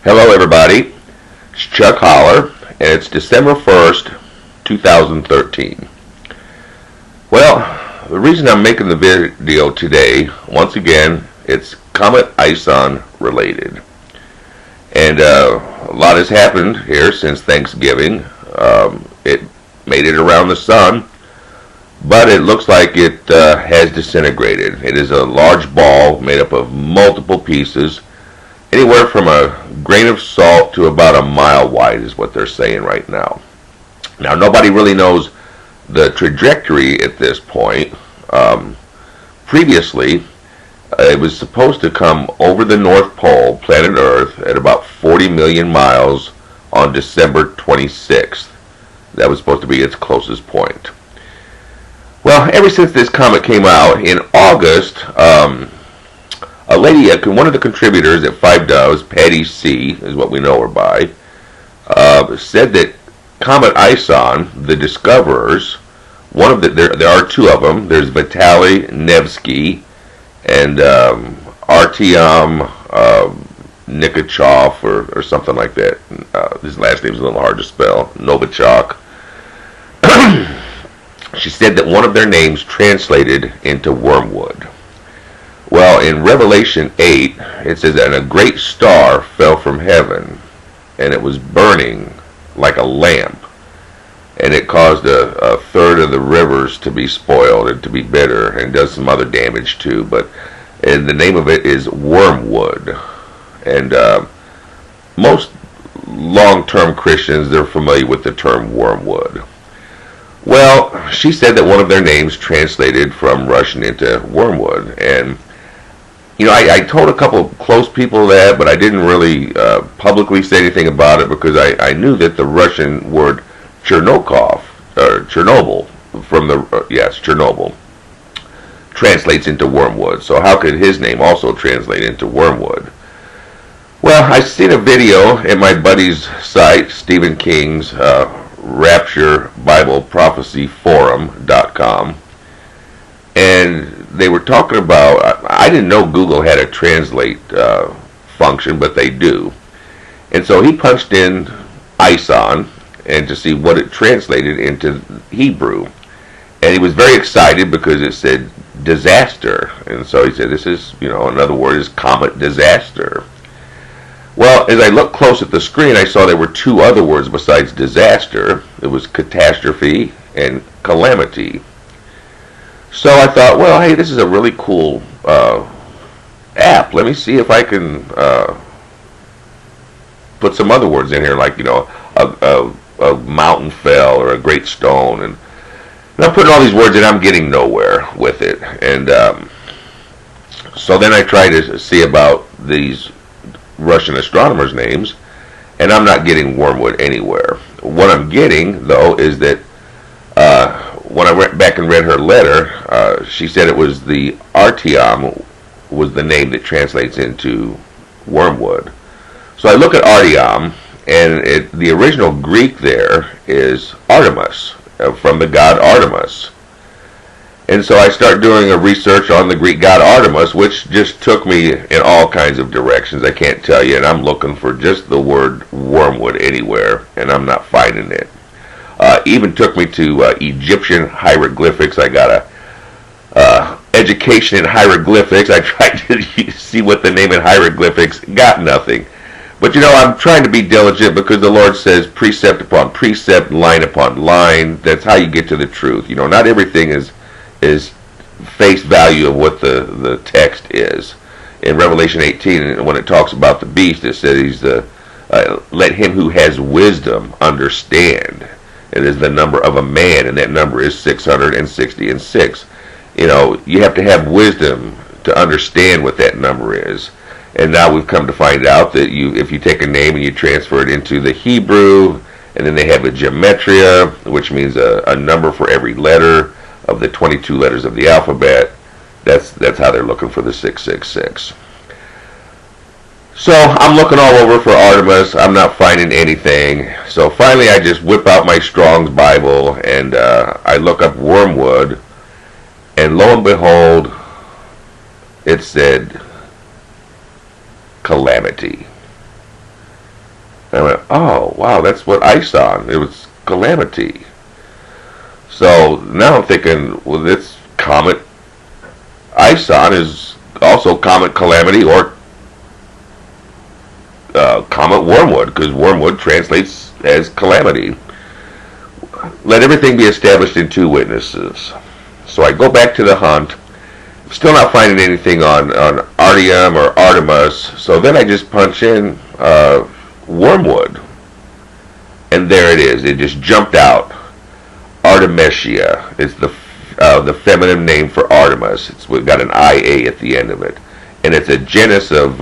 Hello everybody, it's Chuck Holler, and it's December 1st, 2013. Well, the reason I'm making the video today, once again, it's Comet ISON related. And a lot has happened here since Thanksgiving. It made it around the sun, but it looks like it has disintegrated. It is a large ball made up of multiple pieces, anywhere from a grain of salt to about a mile wide is what they're saying right now. Now, nobody really knows the trajectory at this point. Previously, it was supposed to come over the North Pole, planet Earth, at about 40 million miles on December 26th. That was supposed to be its closest point. Well, ever since this comet came out in August, a lady, one of the contributors at Five Doves, Patty C, is what we know her by, said that Comet ISON, the discoverers, there are two of them. There's Vitaly Nevsky and Antyom Novichonok or something like that. His last name is a little hard to spell. Novichonok. She said that one of their names translated into Wormwood. Well, in Revelation 8, it says that a great star fell from heaven, and it was burning like a lamp, and it caused a third of the rivers to be spoiled and to be bitter, and does some other damage too. And the name of it is Wormwood. And most long-term Christians, they're familiar with the term wormwood. Well, she said that one of their names translated from Russian into Wormwood, and you know, I told a couple of close people that, but I didn't really publicly say anything about it because I knew that the Russian word Chernobyl, from the Chernobyl, translates into Wormwood. So how could his name also translate into Wormwood? Well, I seen a video at my buddy's site, Stephen King's Rapture Bible Prophecy Forum.com, and they were talking about, I didn't know Google had a translate function, but they do. And so he punched in ISON and to see what it translated into Hebrew. And he was very excited because it said disaster. And so he said, this is, another word is comet disaster. Well, as I looked close at the screen, I saw there were two other words besides disaster. It was catastrophe and calamity. So I thought, well, hey, this is a really cool app. Let me see if I can put some other words in here, like, a mountain fell or a great stone. And I'm putting all these words in, I'm getting nowhere with it. And so then I tried to see about these Russian astronomers' names, and I'm not getting Wormwood anywhere. What I'm getting, though, is that when I went back and read her letter, she said it was the Antyom was the name that translates into Wormwood. So I look at Antyom, and the original Greek there is Artemis, from the god Artemis. And so I start doing a research on the Greek god Artemis, which just took me in all kinds of directions, I can't tell you, and I'm looking for just the word Wormwood anywhere, and I'm not finding it. Even took me to Egyptian hieroglyphics. I got a education in hieroglyphics. I tried to see what the name in hieroglyphics, got nothing. But I'm trying to be diligent because the Lord says precept upon precept, line upon line. That's how you get to the truth. Not everything is face value of what the text is. In Revelation 18, when it talks about the beast, it says he's let him who has wisdom understand. It is the number of a man, and that number is 666. You have to have wisdom to understand what that number is. And now we've come to find out that if you take a name and you transfer it into the Hebrew, and then they have a gematria, which means a number for every letter of the 22 letters of the alphabet. That's how they're looking for the 666. So I'm looking all over for Artemis. I'm not finding anything. So finally I just whip out my Strong's Bible and I look up Wormwood, and lo and behold, it said calamity. wow, that's what ISON, it was calamity. So now I'm thinking, well, this Comet ISON is also Comet Calamity, or Comet Wormwood, because Wormwood translates as calamity. Let everything be established in 2 witnesses. So I go back to the hunt, still not finding anything on Artyom or Artemis, so then I just punch in Wormwood, and there it is. It just jumped out. Artemisia is the feminine name for Artemis. We've got an IA at the end of it, and it's a genus of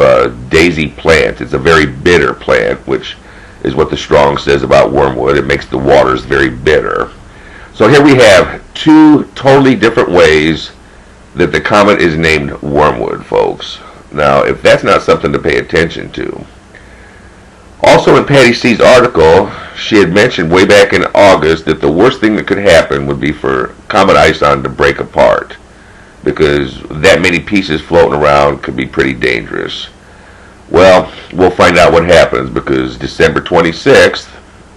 daisy plant. It's a very bitter plant, which is what the Strong says about wormwood. It makes the waters very bitter. So here we have 2 totally different ways that the comet is named Wormwood, folks. Now, if that's not something to pay attention to. Also, in Patty C's article, she had mentioned way back in August that the worst thing that could happen would be for Comet ISON to break apart, because that many pieces floating around could be pretty dangerous. Well, we'll find out what happens, because December 26th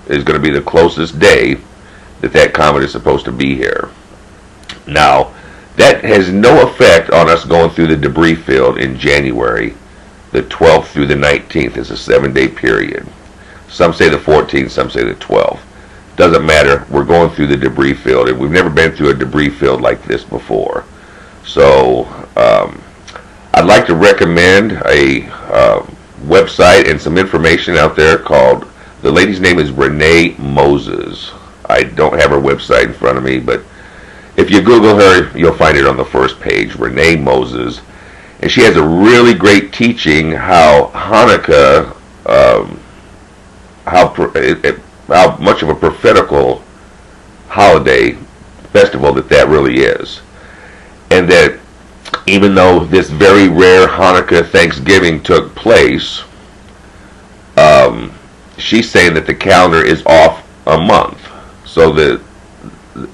is going to be the closest day that comet is supposed to be here. Now, that has no effect on us going through the debris field in January, the 12th through the 19th. It's a 7-day period. Some say the 14th, some say the 12th. Doesn't matter. We're going through the debris field, and we've never been through a debris field like this before. So, I'd like to recommend a website and some information out there called, the lady's name is Renee Moses. I don't have her website in front of me, but if you Google her, you'll find it on the first page, Renee Moses. And she has a really great teaching how Hanukkah, how much of a prophetical holiday, festival that really is. And that even though this very rare Hanukkah Thanksgiving took place, she's saying that the calendar is off a month. So that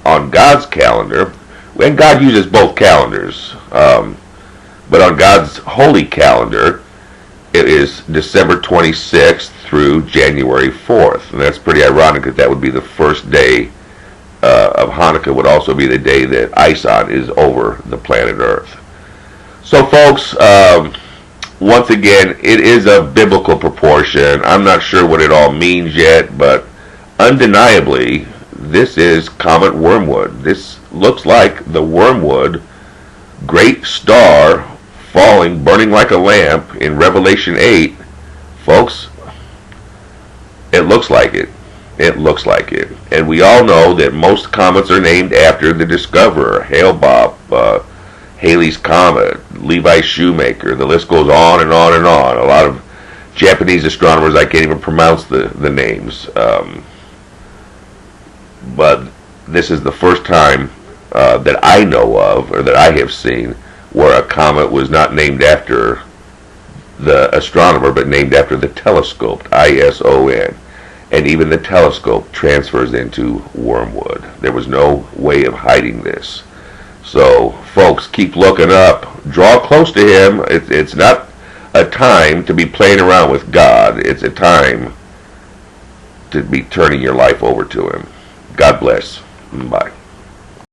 on God's calendar, and God uses both calendars, but on God's holy calendar, it is December 26th through January 4th. And that's pretty ironic that that would be the first day of Hanukkah, would also be the day that ISON is over the planet Earth. So folks, once again, it is a biblical proportion. I'm not sure what it all means yet, but undeniably, this is Comet Wormwood. This looks like the Wormwood great star falling, burning like a lamp in Revelation 8. Folks, it looks like it. It looks like it. And we all know that most comets are named after the discoverer. Hale-Bopp, Halley's Comet, Levi Shoemaker. The list goes on and on and on. A lot of Japanese astronomers, I can't even pronounce the names. But this is the first time that I know of, or that I have seen, where a comet was not named after the astronomer, but named after the telescope, ISON. And even the telescope transfers into Wormwood. There was no way of hiding this. So, folks, keep looking up. Draw close to Him. It's not a time to be playing around with God. It's a time to be turning your life over to Him. God bless. Bye.